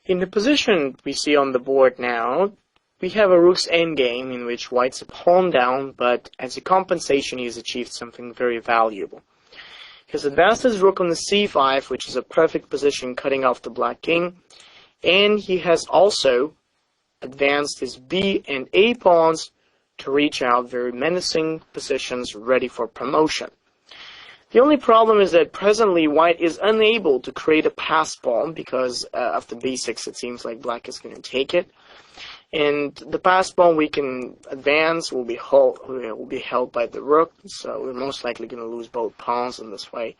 In the position we see on the board now, we have a rook's endgame in which white's a pawn down, but as a compensation he has achieved something very valuable. He has advanced his rook on the c5, which is a perfect position cutting off the black king, and he has also advanced his b and a pawns to reach out very menacing positions ready for promotion. The only problem is that presently white is unable to create a pass pawn because after b6 it seems like black is going to take it. And the pass pawn we can advance will be held by the rook, so we're most likely going to lose both pawns in this way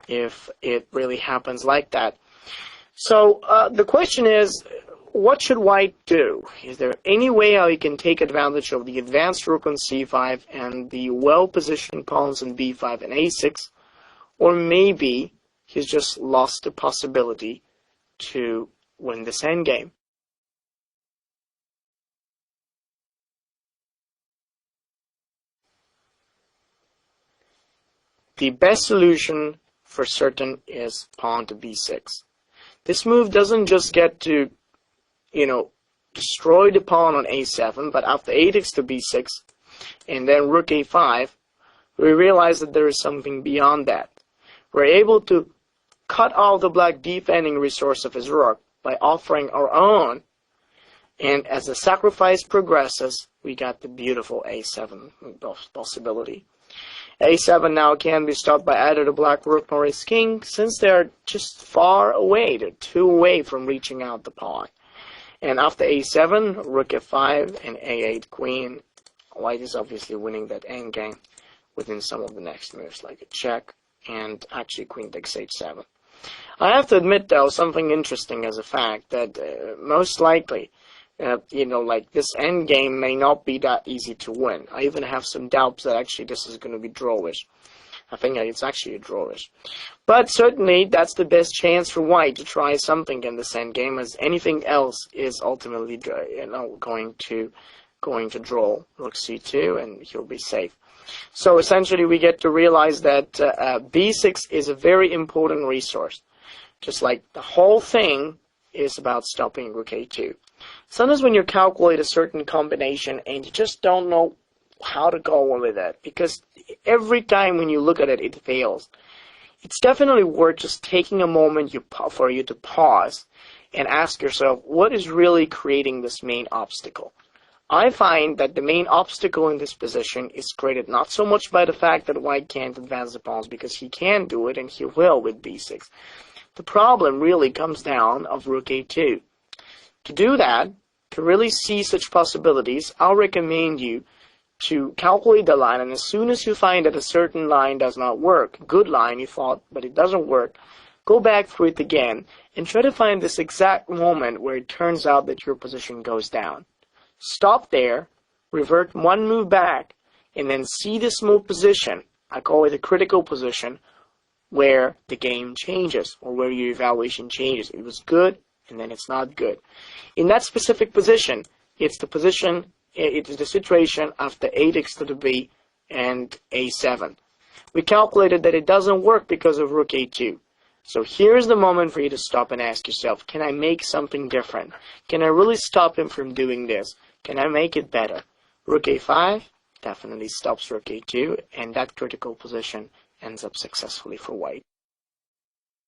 if it really happens like that. So the question is, what should white do? Is there any way how he can take advantage of the advanced rook on c5 and the well-positioned pawns on b5 and a6? Or maybe he's just lost the possibility to win this endgame. The best solution for certain is pawn to b6. This move doesn't just get to destroy the pawn on a7, but after a takes to b6, and then rook a5, we realize that there is something beyond that. We're able to cut off the black defending resource of his rook by offering our own, and as the sacrifice progresses, we got the beautiful a7 possibility. a7 now can be stopped by either the black rook or his king, since they're just far away. They're too away from reaching out the pawn. And after a7, rook f5, and a8 queen, white is obviously winning that endgame within some of the next moves, like a check, and actually queen takes h7. I have to admit, though, something interesting as a fact, that most likely, like this endgame may not be that easy to win. I even have some doubts that actually this is going to be drawish. I think it's actually a drawish. But certainly, that's the best chance for white to try something in this endgame, as anything else is ultimately, going to draw rook c2, and he'll be safe. So essentially, we get to realize that b6 is a very important resource. Just like the whole thing is about stopping rook a2. Sometimes when you calculate a certain combination and you just don't know how to go with it, because every time when you look at it, it fails. It's definitely worth just taking a moment for you to pause and ask yourself, what is really creating this main obstacle? I find that the main obstacle in this position is created not so much by the fact that white can't advance the pawns, because he can do it and he will with b6. The problem really comes down of rook a2. To do that, to really see such possibilities, I'll recommend you to calculate the line, and as soon as you find that a certain line does not work, good line you thought, but it doesn't work, go back through it again and try to find this exact moment where it turns out that your position goes down. Stop there, revert one move back, and then see this move position, I call it a critical position, where the game changes, or where your evaluation changes. It was good, and then it's not good. In that specific position, it's the situation after a takes to the b and a7. We calculated that it doesn't work because of rook a2. So here's the moment for you to stop and ask yourself, can I make something different? Can I really stop him from doing this? Can I make it better? Rook a5 definitely stops rook a2, and that critical position ends up successfully for white.